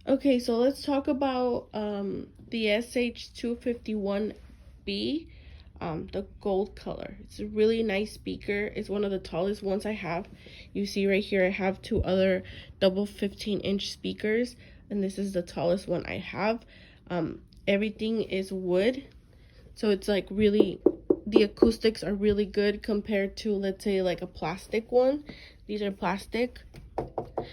Okay, so let's talk about the SH-251B, the gold color. It's a really nice speaker. It's one of the tallest ones I have. You see right here, I have two other double 15-inch speakers, and this is the tallest one I have. Everything is wood, so it's like really, the acoustics are really good compared to, let's say, like a plastic one. These are plastic.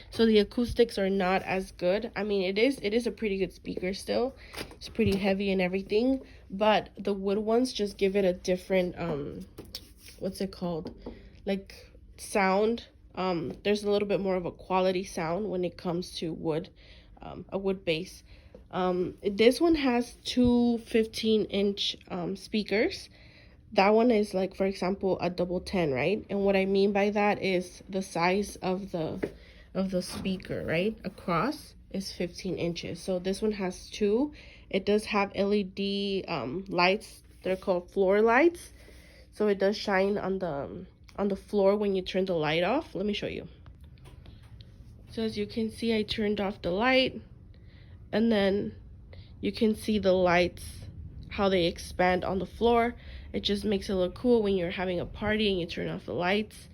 So the acoustics are not as good. I mean, it is a pretty good speaker still. It's pretty heavy and everything, but the wood ones just give it a different what's it called? Like sound. There's a little bit more of a quality sound when it comes to wood, a wood bass. This one has two 15-inch speakers. That one is like, for example, a double 10, right? And what I mean by that is the size of the speaker, right, across is 15 inches. So this one has two. It does have LED lights. They're called floor lights, so it does shine on the floor when you turn the light off. Let me show you. So as you can see, I turned off the light, and then you can see the lights, how they expand on the floor. It just makes it look cool when you're having a party and you turn off the lights.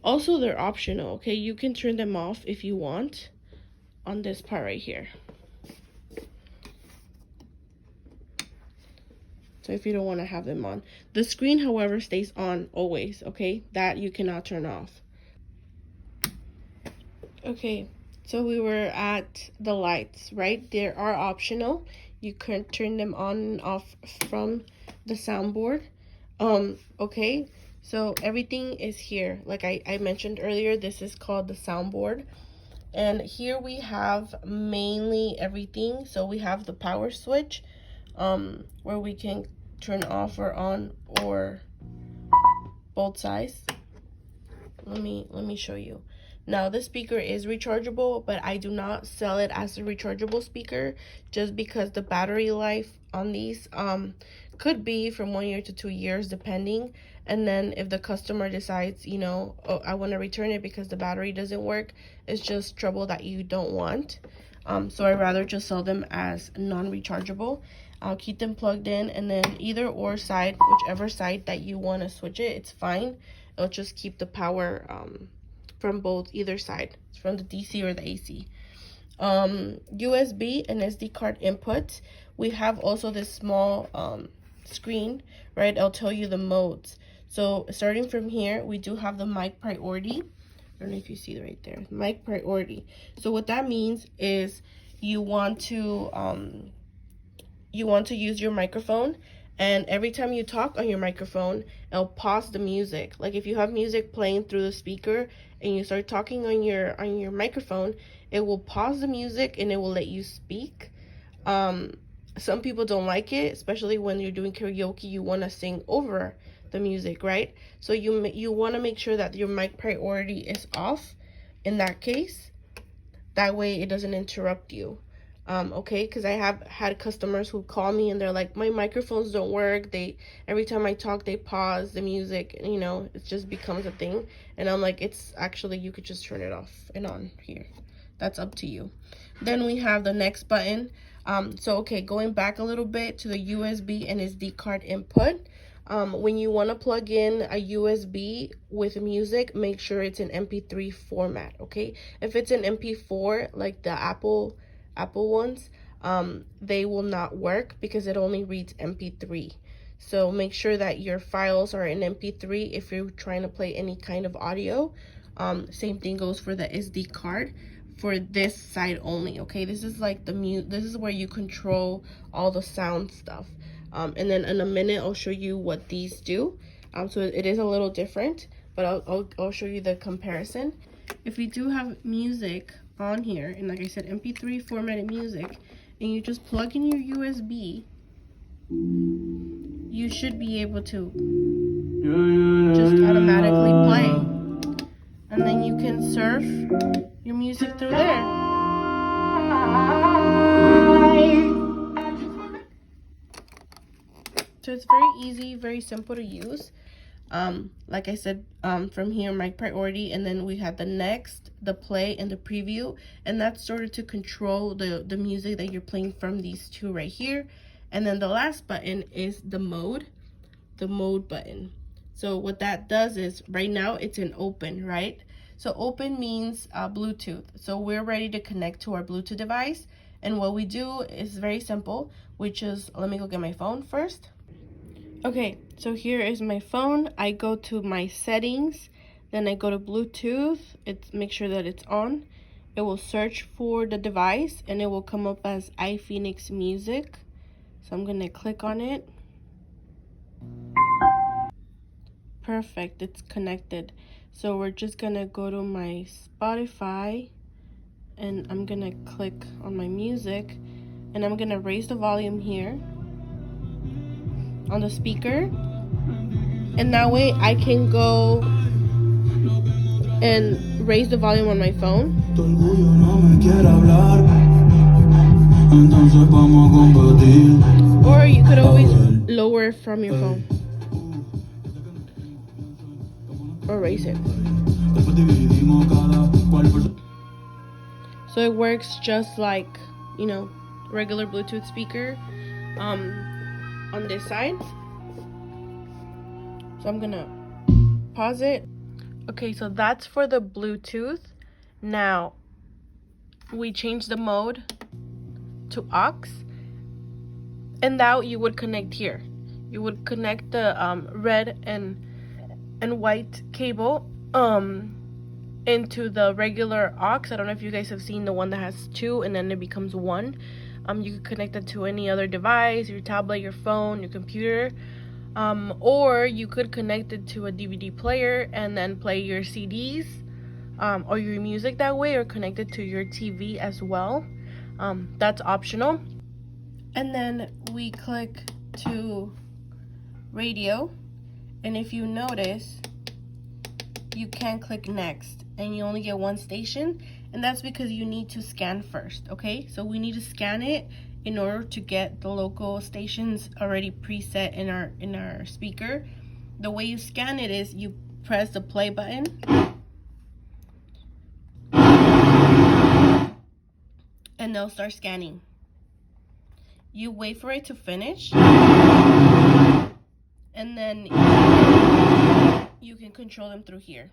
Also, they're optional, okay? You can turn them off if you want on this part right here. So if you don't want to have them on. The screen, however, stays on always, okay? That you cannot turn off. Okay, so we were at the lights, right? They are optional. You can turn them on and off from the soundboard. Okay. So everything is here. Like I mentioned earlier, this is called the soundboard. And here we have mainly everything. So we have the power switch, where we can turn off or on or both sides. Let me show you. Now this speaker is rechargeable, but I do not sell it as a rechargeable speaker just because the battery life on these could be from 1 year to 2 years depending. And then if the customer decides, you know, oh, I want to return it because the battery doesn't work, it's just trouble that you don't want. So I'd rather just sell them as non-rechargeable. I'll keep them plugged in, and then either or side, whichever side that you want to switch it, it's fine. It'll just keep the power from either side, from the DC or the AC. USB and SD card input. We have also this small screen, right? I'll tell you the modes. So starting from here, we do have the mic priority. I don't know if you see it right there, mic priority. So what that means is you want to use your microphone, and every time you talk on your microphone, it'll pause the music. Like if you have music playing through the speaker and you start talking on your microphone, it will pause the music and it will let you speak. Some people don't like it, especially when you're doing karaoke. You want to sing over the music, right? So you want to make sure that your mic priority is off in that case. That way it doesn't interrupt you. Okay, because I have had customers who call me and they're like, my microphones don't work. Every time I talk, they pause the music, and you know, it just becomes a thing. And I'm like, it's actually, you could just turn it off and on here. That's up to you. Then we have the next button. So okay, going back a little bit to the USB and SD card input. When you want to plug in a USB with music, make sure it's in MP3 format, okay? If it's an MP4, like the Apple ones, they will not work because it only reads MP3. So make sure that your files are in MP3 if you're trying to play any kind of audio. Same thing goes for the SD card for this side only, okay? This is like this is where you control all the sound stuff. And then in a minute I'll show you what these do. So it is a little different, but I'll show you the comparison. If we do have music on here, and like I said, MP3 formatted music, and you just plug in your USB, you should be able to just automatically play, and then you can surf your music through there. So it's very easy, very simple to use. Like I said, from here, mic priority, and then we had the next, the play, and the preview, and that's sort of to control the music that you're playing from these two right here. And then the last button is the mode button. So what that does is, right now it's in open, right? So open means Bluetooth. So we're ready to connect to our Bluetooth device, and what we do is very simple, which is, let me go get my phone first. Okay, so here is my phone. I go to my settings, then I go to Bluetooth. Make sure that it's on. It will search for the device, and it will come up as iPhoenix Music. So I'm gonna click on it. Perfect, it's connected. So we're just gonna go to my Spotify, and I'm gonna click on my music, and I'm gonna raise the volume here on the speaker, and that way I can go and raise the volume on my phone. Or you could always lower it from your phone. Or raise it. So it works just like, you know, regular Bluetooth speaker on this side. So I'm gonna pause it. Okay, so that's for the Bluetooth. Now we change the mode to aux, and now you would connect here. You would connect the red and white cable into the regular aux. I don't know if you guys have seen the one that has two and then it becomes one. You can connect it to any other device, your tablet, your phone, your computer, or you could connect it to a DVD player and then play your CDs or your music that way, or connect it to your TV as well. That's optional. And then we click to radio, and if you notice, you can click next, and you only get one station, and that's because you need to scan first. Okay, so we need to scan it in order to get the local stations already preset in our speaker. The way you scan it is you press the play button, and they'll start scanning. You wait for it to finish, and then you can control them through here.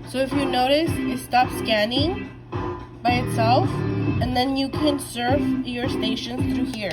So if you notice, it stops scanning by itself, and then you can surf your stations through here.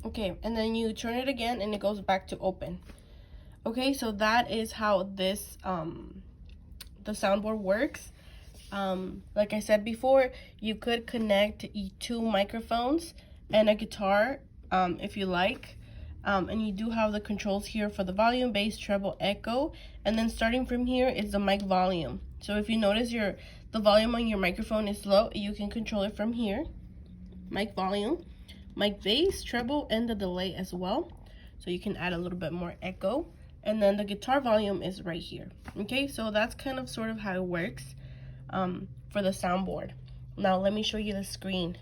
Okay, and then you turn it again and it goes back to open. Okay, so that is how this the soundboard works. Like I said before, you could connect two microphones and a guitar if you like. And you do have the controls here for the volume, bass, treble, echo, and then starting from here is the mic volume. So if you notice the volume on your microphone is low, you can control it from here. Mic volume, mic bass, treble, and the delay as well. So you can add a little bit more echo. And then the guitar volume is right here. Okay, so that's kind of sort of how it works for the soundboard. Now let me show you the screen.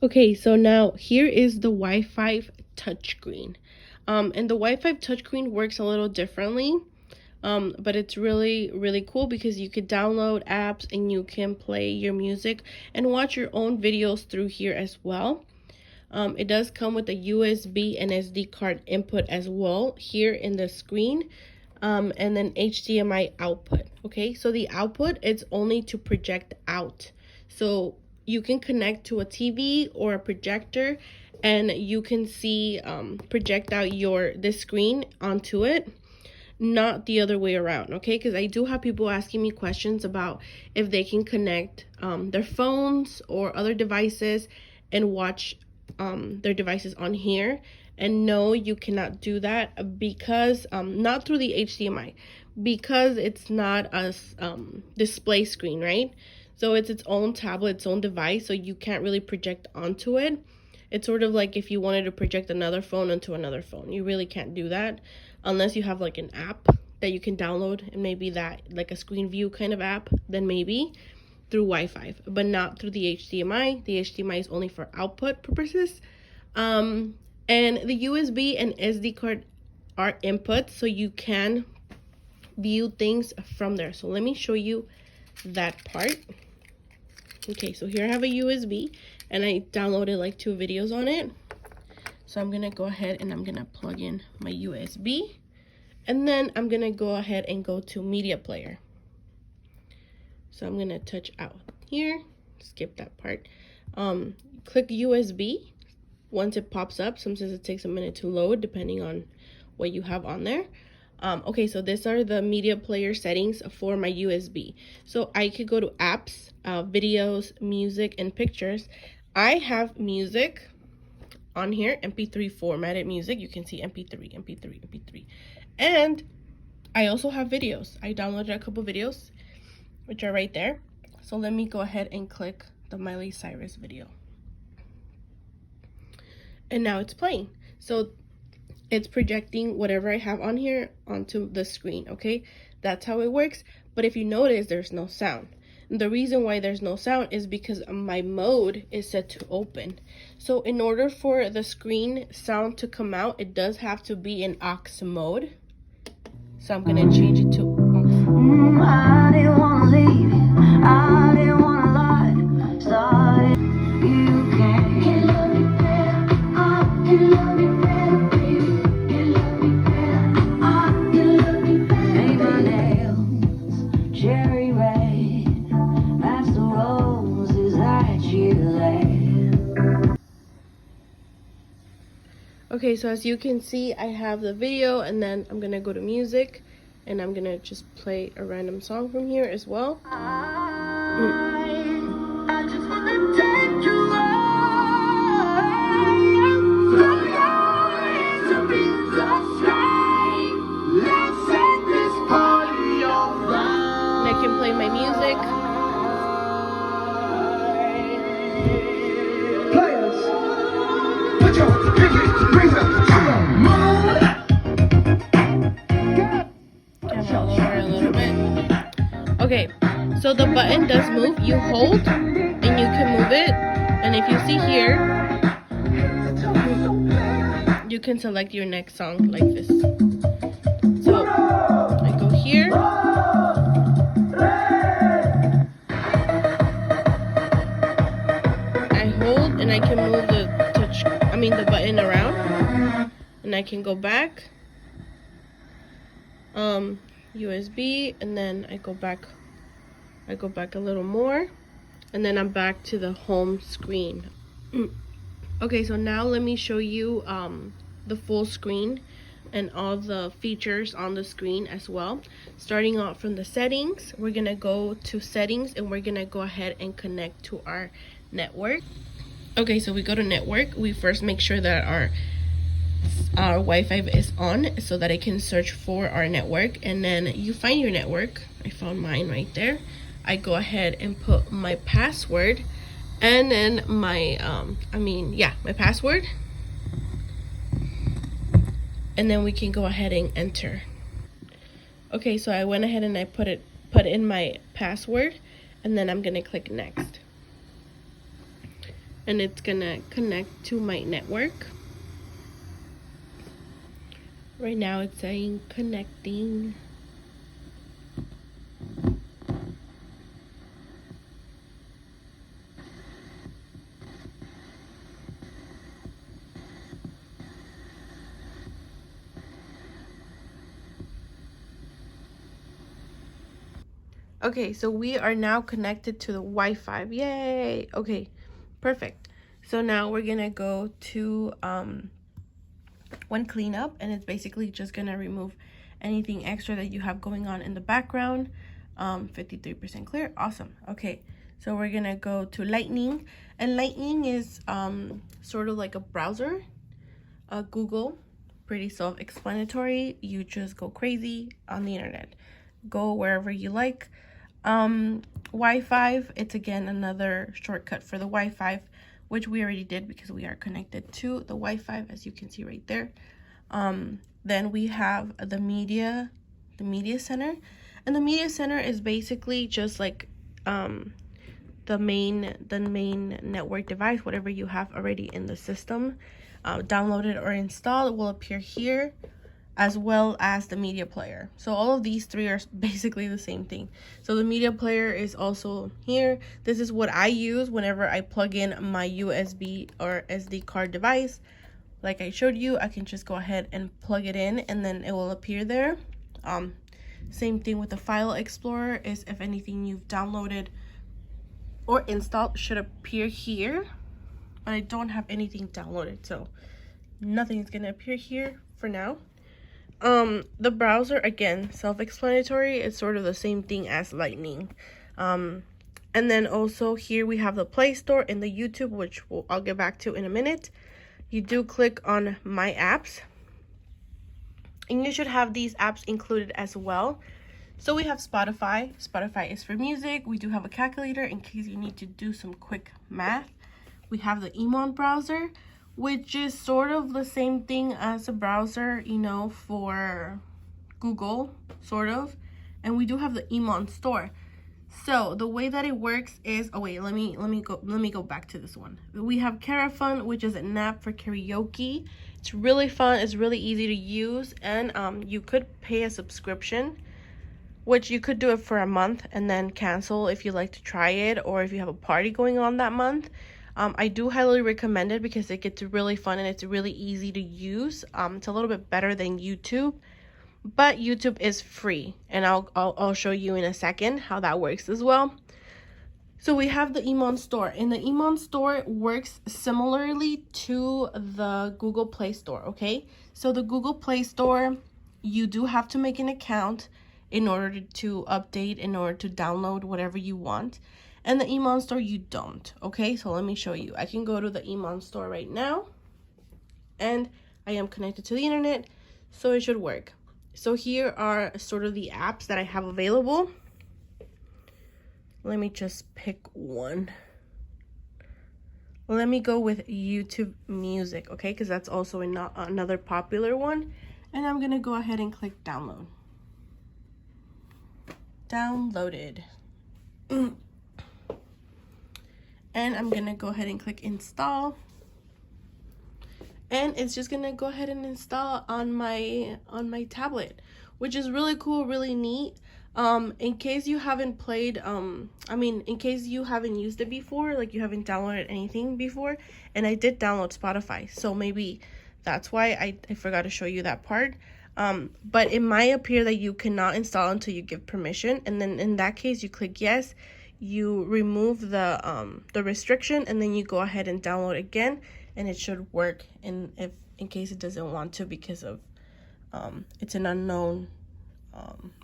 Okay, so now here is the Wi-Fi touchscreen. And the Wi-Fi touchscreen works a little differently. But it's really cool because you could download apps and you can play your music and watch your own videos through here as well. It does come with a USB and SD card input as well here in the screen, and then HDMI output. Okay, so the output is only to project out. So you can connect to a TV or a projector and you can see project out this screen onto it, not the other way around. Okay, because I do have people asking me questions about if they can connect their phones or other devices and watch their devices on here. And no, you cannot do that because not through the HDMI, because it's not a display screen, right? So it's its own tablet, its own device, so you can't really project onto it. It's sort of like if you wanted to project another phone onto another phone. You really can't do that unless you have like an app that you can download, and maybe that like a screen view kind of app, then maybe through Wi-Fi, but not through the HDMI. The HDMI is only for output purposes. And the USB and SD card are input, so you can view things from there. So let me show you that part. Okay, so here I have a USB and I downloaded like 2 videos on it. So I'm gonna go ahead and I'm gonna plug in my USB, and then I'm gonna go ahead and go to media player. So I'm gonna touch out here, skip that part. Click USB. Once it pops up, sometimes it takes a minute to load depending on what you have on there. Okay, so these are the media player settings for my USB. So I could go to apps, videos, music, and pictures. I have music on here, MP3 formatted music. You can see MP3, MP3, MP3. And I also have videos. I downloaded a couple videos, which are right there. So let me go ahead and click the Miley Cyrus video. And now it's playing. So it's projecting whatever I have on here onto the screen, okay? That's how it works. But if you notice, there's no sound. And the reason why there's no sound is because my mode is set to open. So in order for the screen sound to come out, it does have to be in aux mode. So I'm gonna change it to aux. I didn't wanna leave you. I didn't wanna lie. Started, you can love me better. I can love me better, baby. You love me better. I can love me better. Make my nails cherry red. That's the roses that you laid. Okay, so as you can see, I have the video, and then I'm gonna go to music, and I'm gonna just play a random song from here as well. I just wanna take you and I can play my music. Players, put your pinky rings up. Okay, so the button does move. You hold and you can move it, and if you see here, you can select your next song like this. So I go here, I hold, and I can move the button around, and I can go back, USB, and then I go back a little more, and then I'm back to the home screen. Okay, so now let me show you the full screen and all the features on the screen as well. Starting off from the settings, we're gonna go to settings, and we're gonna go ahead and connect to our network. Okay, so we go to network. We first make sure that our Wi-Fi is on so that I can search for our network, and then you find your network. I found mine right there. I go ahead and put my password, and then my my password, and then we can go ahead and enter. Okay, so I went ahead and I put in my password, and then I'm gonna click next. and it's gonna connect to my network. Right now it's saying connecting. Okay, so we are now connected to the Wi-Fi. Yay! Okay, perfect. So now we're gonna go to one cleanup, and it's basically just gonna remove anything extra that you have going on in the background. 53% clear. Awesome. Okay, so we're gonna go to Lightning, and Lightning is sort of like a browser. Google, pretty self-explanatory. You just go crazy on the internet. Go wherever you like. Wi-Fi, it's again another shortcut for the Wi-Fi, which we already did because we are connected to the Wi-Fi, as you can see right there. Then we have the media center, and the media center is basically just like the main network device, whatever you have already in the system, downloaded or installed, will appear here, as well as the media player. So all of these three are basically the same thing. So the media player is also here. This is what I use whenever I plug in my USB or SD card device. Like I showed you, I can just go ahead and plug it in, and then it will appear there. Same thing with the file explorer, is if anything you've downloaded or installed should appear here. But I don't have anything downloaded, so nothing is gonna appear here for now. The browser, again, self-explanatory. It's sort of the same thing as Lightning. And then also here we have the Play Store and the YouTube, which I'll get back to in a minute. You do click on My Apps, and you should have these apps included as well. So we have Spotify. Spotify is for music. We do have a calculator in case you need to do some quick math. We have the Emon browser, which is sort of the same thing as a browser, you know, for Google, sort of. And we do have the Emon store. So the way that it works is, oh wait, let me go back to this one. We have Carafun, which is an app for karaoke. It's really fun, it's really easy to use, and you could pay a subscription, which you could do it for a month and then cancel if you like to try it, or if you have a party going on that month. I do highly recommend it because it gets really fun and it's really easy to use. It's a little bit better than YouTube, but YouTube is free, and I'll show you in a second how that works as well. So we have the Emon store, and the Emon store works similarly to the Google Play Store, okay? So the Google Play Store, you do have to make an account in order to update, in order to download whatever you want. And the Emon store, you don't, okay? So let me show you. I can go to the Emon store right now, and I am connected to the internet, so it should work. So here are sort of the apps that I have available. Let me just pick one. Let me go with YouTube Music, okay? Because that's also another popular one. And I'm gonna go ahead and click download. Downloaded. And I'm gonna go ahead and click install, and it's just gonna go ahead and install on my tablet, which is really cool, really neat. In case you haven't played, in case you haven't used it before, like you haven't downloaded anything before, and I did download Spotify, so maybe that's why I forgot to show you that part. But it might appear that you cannot install until you give permission, and then in that case you click yes. You remove the restriction, and then you go ahead and download again, and it should work in case it doesn't want to, because of it's an unknown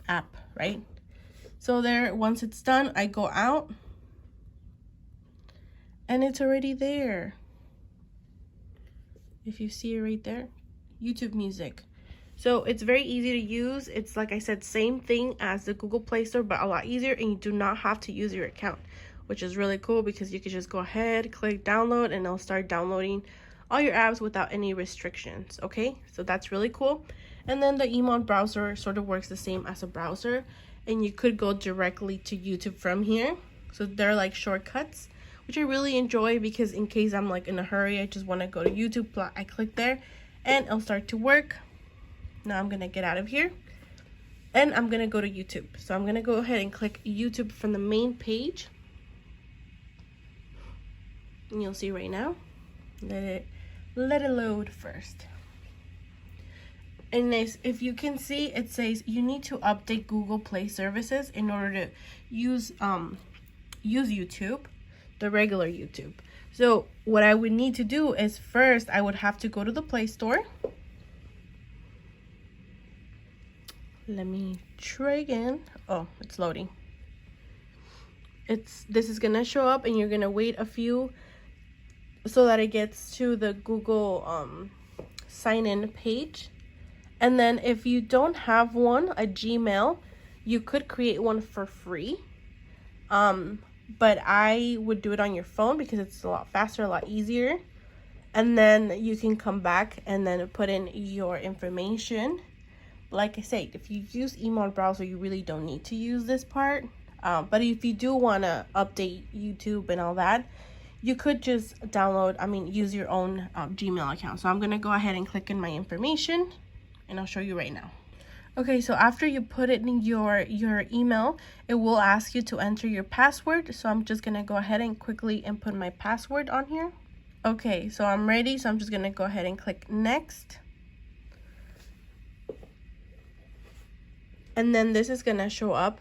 app, right? So there, once it's done, I go out, and it's already there. If you see it right there, YouTube Music. So it's very easy to use. It's, like I said, same thing as the Google Play Store, but a lot easier, and you do not have to use your account, which is really cool because you can just go ahead, click download, and it'll start downloading all your apps without any restrictions, okay? So that's really cool. And then the Emon browser sort of works the same as a browser, and you could go directly to YouTube from here. So they're like shortcuts. which I really enjoy because in case I'm like in a hurry, I just want to go to YouTube, I click there and it'll start to work. Now I'm gonna get out of here and I'm gonna go to YouTube. So I'm gonna go ahead and click YouTube from the main page, and you'll see right now. Let it load first. And if you can see, it says you need to update Google Play services in order to use YouTube, the regular YouTube. So what I would need to do is first I would have to go to the Play Store. Let me try again. Oh, it's loading. This is gonna show up and you're gonna wait a few so that it gets to the Google sign in page. And then if you don't have one, a Gmail, you could create one for free. But I would do it on your phone because it's a lot faster, a lot easier. And then you can come back and then put in your information. Like I said, if you use email browser, you really don't need to use this part. But if you do want to update YouTube and all that, you could just use your own Gmail account. So I'm going to go ahead and click in my information and I'll show you right now. Okay, so after you put it in your email, it will ask you to enter your password. So I'm just going to go ahead and quickly input my password on here. Okay, so I'm ready. So I'm just going to go ahead and click next. And then this is gonna show up,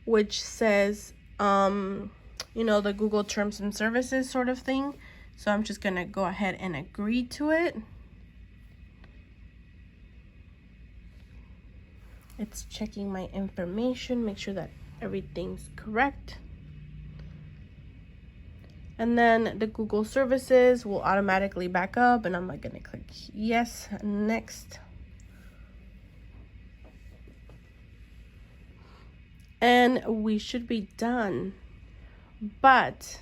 which says, the Google Terms and Services sort of thing. So I'm just gonna go ahead and agree to it. It's checking my information, make sure that everything's correct. And then the Google services will automatically back up, and I'm like gonna click yes, next. And we should be done, but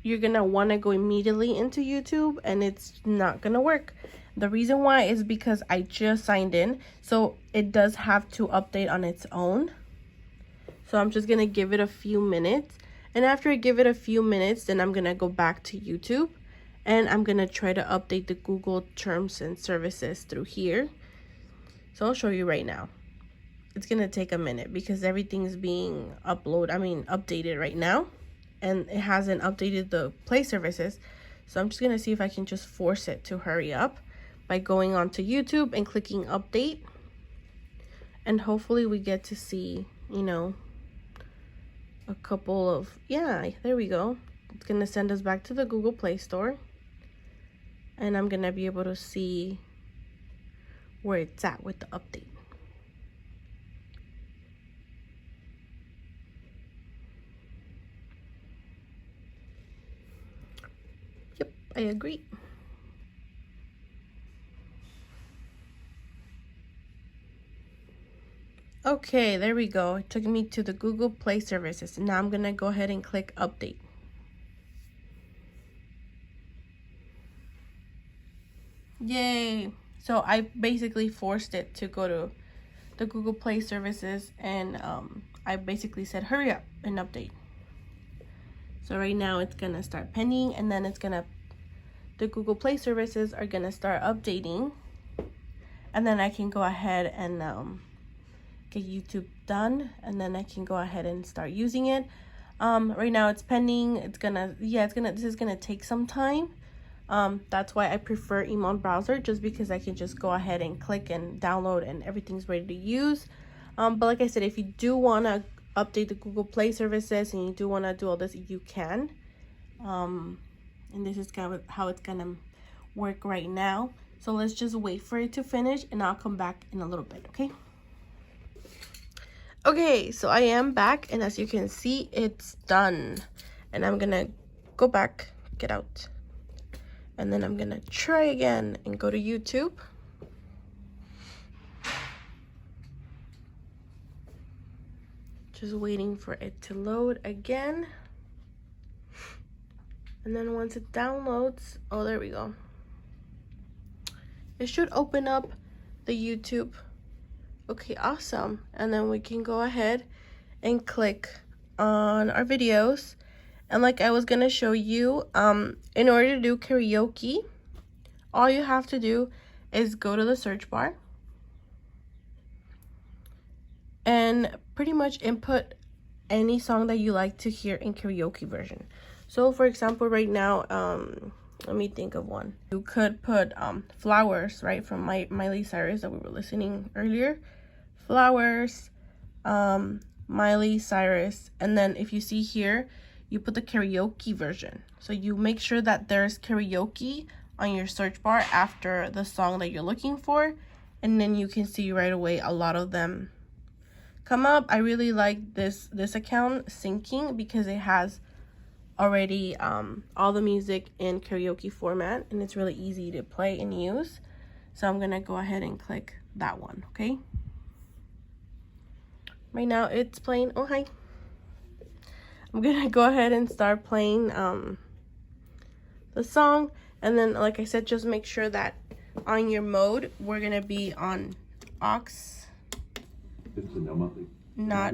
you're gonna want to go immediately into YouTube and it's not gonna work. The reason why is because I just signed in, so it does have to update on its own. So I'm just gonna give it a few minutes, and after I give it a few minutes, then I'm gonna go back to YouTube and I'm gonna try to update the Google Terms and Services through here. So I'll show you right now. It's gonna take a minute because everything's being updated right now, and it hasn't updated the Play services. So I'm just gonna see if I can just force it to hurry up by going onto YouTube and clicking update, and hopefully we get to see, a couple of, there we go. It's gonna send us back to the Google Play Store, and I'm gonna be able to see where it's at with the update. I agree. Okay, there we go. It took me to the Google Play services. Now I'm gonna go ahead and click update. Yay! So I basically forced it to go to the Google Play services, and I basically said hurry up and update. So right now it's gonna start pending, and then the Google Play services are gonna start updating, and then I can go ahead and get YouTube done, and then I can go ahead and start using it. Right now it's pending. This is gonna take some time. That's why I prefer email browser, just because I can just go ahead and click and download and everything's ready to use. But like I said, if you do want to update the Google Play services and you do want to do all this, you can. And this is kind of how it's gonna work right now. So let's just wait for it to finish, and I'll come back in a little bit, okay? Okay, so I am back, and as you can see, it's done. And I'm gonna go back, get out, and then I'm gonna try again and go to YouTube. Just waiting for it to load again. And then once it downloads, oh, there we go. It should open up the YouTube. Okay, awesome. And then we can go ahead and click on our videos. And like I was gonna show you, in order to do karaoke, all you have to do is go to the search bar and pretty much input any song that you like to hear in karaoke version. So for example, right now, let me think of one. You could put Flowers, right, from Miley Cyrus that we were listening earlier. Flowers, Miley Cyrus, and then if you see here, you put the karaoke version. So you make sure that there's karaoke on your search bar after the song that you're looking for, and then you can see right away a lot of them come up. I really like this account syncing because it has already all the music in karaoke format, and it's really easy to play and use. So I'm gonna go ahead and click that one. Okay, right now it's playing. Oh, hi. I'm gonna go ahead and start playing the song, and then like I said, just make sure that on your mode we're gonna be on aux, not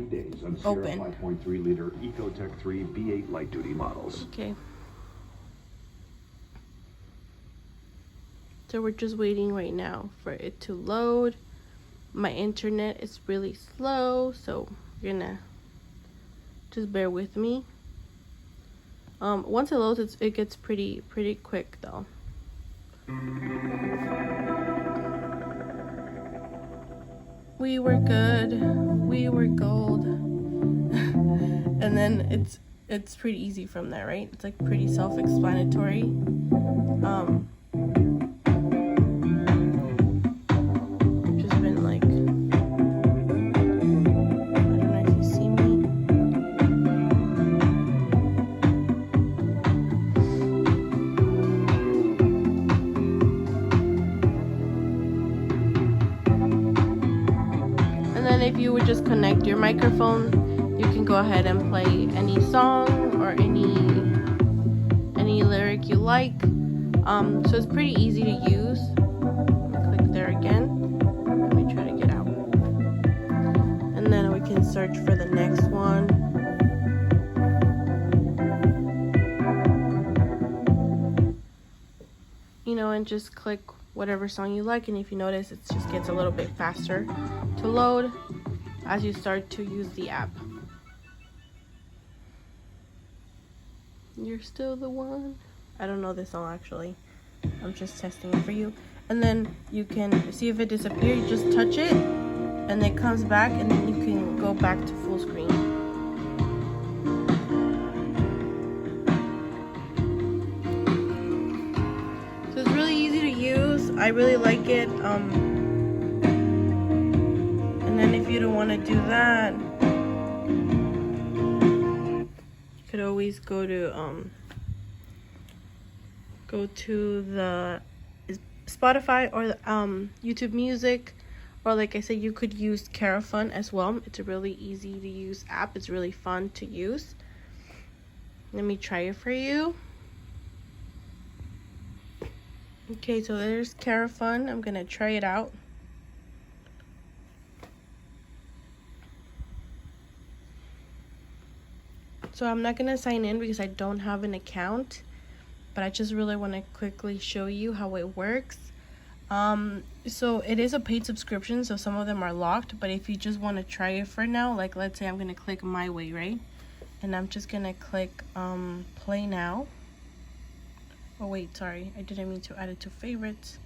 open. 5.3 liter Ecotech 3 B8 light duty models. Okay. So we're just waiting right now for it to load. My internet is really slow, so you're gonna just bear with me. Once it loads, it gets pretty quick though. We were good, we were gold. And then it's pretty easy from there, right? It's like pretty self-explanatory. Just been like, I don't know if you see me. And then if you would just connect your microphone, you can go ahead and play any song or any lyric you like. So it's pretty easy to use. Click there again. Let me try to get out. And then we can search for the next one. You know, and just click whatever song you like. And if you notice, it just gets a little bit faster to load as you start to use the app. You're still the one. I don't know this song actually. I'm just testing it for you. And then you can see if it disappears. You just touch it and it comes back, and then you can go back to full screen. So it's really easy to use. I really like it. And then if you don't want to do that, could always go to the Spotify or the, YouTube Music, or like I said, you could use Carafun as well. It's a really easy to use app. It's really fun to use. Let me try it for you. Okay, so there's Carafun. I'm gonna try it out. So I'm not gonna sign in because I don't have an account, but I just really want to quickly show you how it works. So it is a paid subscription, so some of them are locked, but if you just want to try it for now, like let's say I'm gonna click My Way, right? And I'm just gonna click play now. Oh wait, sorry, I didn't mean to add it to favorites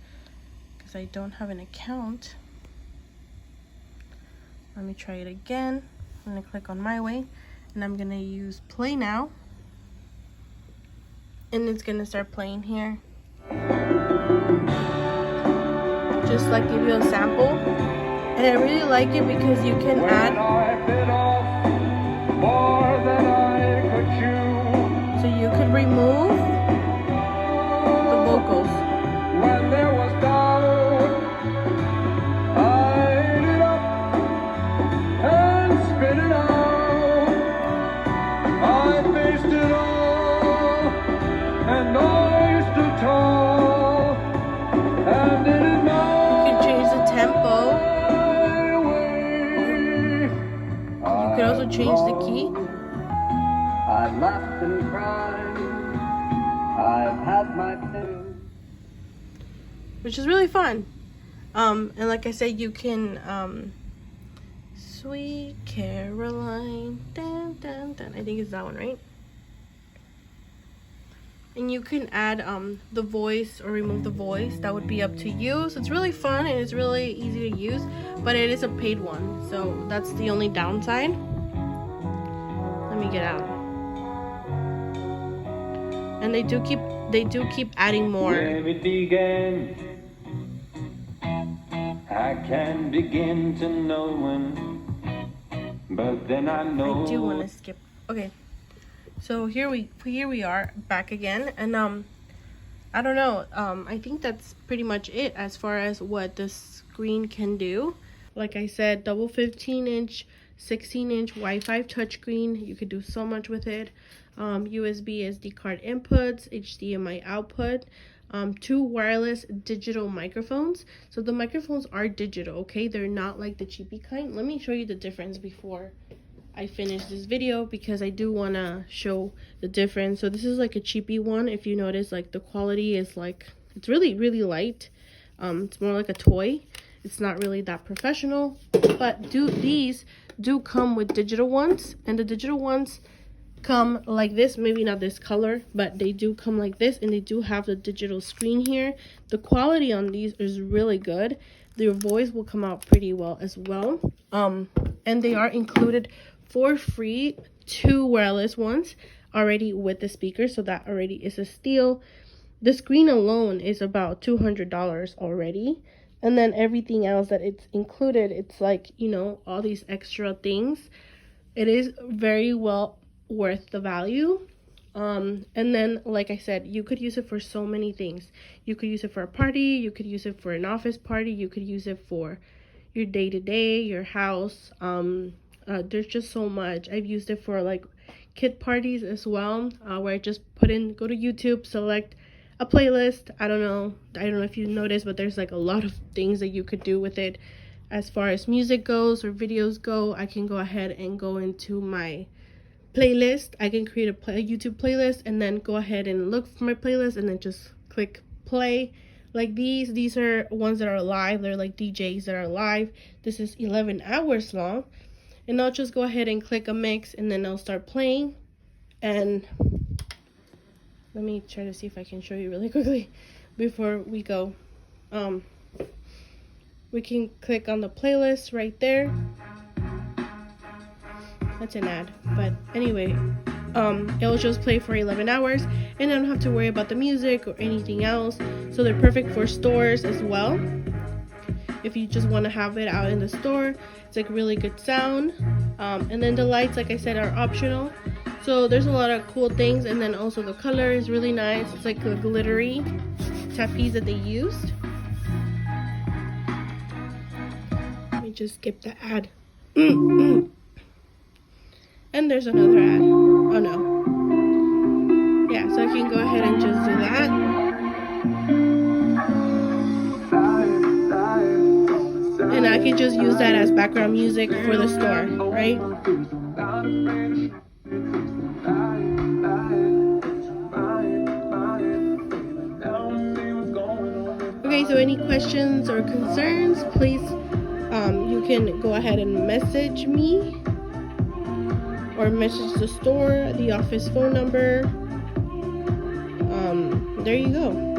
because I don't have an account. Let me try it again. I'm gonna click on My Way, and I'm gonna use play now, and it's gonna start playing here. Just like give you a sample, and I really like it because you can add, so you could remove the vocals. When there was doubt, I ate it up and spit it out. I faced it all, and I stood tall, and did it now. You can change the tempo. You could also change the key. I I've laughed and cried, I've had my fill. Which is really fun. And like I said, you can Sweet Caroline, dun, dun, dun. I think it's that one, right? And you can add the voice or remove the voice. That would be up to you. So it's really fun and it's really easy to use, but it is a paid one, so that's the only downside. Let me get out. And they do keep adding more. Where it began, I can begin to know when, but then I know. I do want to skip. Okay. So here we are back again, and I don't know, I think that's pretty much it as far as what the screen can do. Like I said, double 15-inch, 16-inch Wi-Fi touchscreen. You could do so much with it. USB SD card inputs, HDMI output, 2 wireless digital microphones. So the microphones are digital, okay? They're not like the cheapy kind. Let me show you the difference before I finish this video, because I do want to show the difference. So this is like a cheapy one. If you notice, like the quality is like, it's really light. It's more like a toy. It's not really that professional, but these do come with digital ones, and the digital ones come like this. Maybe not this color, but they do come like this, and they do have the digital screen here. The quality on these is really good. Your voice will come out pretty well as well. And they are included for free 2 wireless ones already with the speaker, so that already is a steal. The screen alone is about $200 already, and then everything else that it's included, it's like, you know, all these extra things. It is very well worth the value. And then, like I said, you could use it for so many things. You could use it for a party, you could use it for an office party, you could use it for your day-to-day, your house. There's just so much. I've used it for like kid parties as well, where I just go to YouTube, select a playlist. I don't know if you noticed, but there's like a lot of things that you could do with it as far as music goes or videos go. I can go ahead and go into my playlist. I can create a YouTube playlist and then go ahead and look for my playlist and then just click play. Like these are ones that are live. They're like DJs that are live. This is 11 hours long. And I'll just go ahead and click a mix, and then I'll start playing. And let me try to see if I can show you really quickly before we go. We can click on the playlist right there. That's an ad, but anyway, it'll just play for 11 hours, and I don't have to worry about the music or anything else. So they're perfect for stores as well. If you just want to have it out in the store, it's like really good sound. And then the lights, like I said, are optional. So there's a lot of cool things. And then also the color is really nice. It's like a glittery tapes that they used. Let me just skip the ad. And there's another ad. Oh no. Yeah, so I can go ahead and just do that. And I can just use that as background music for the store, right? Okay, so any questions or concerns, please, you can go ahead and message me or message the store, the office phone number. There you go.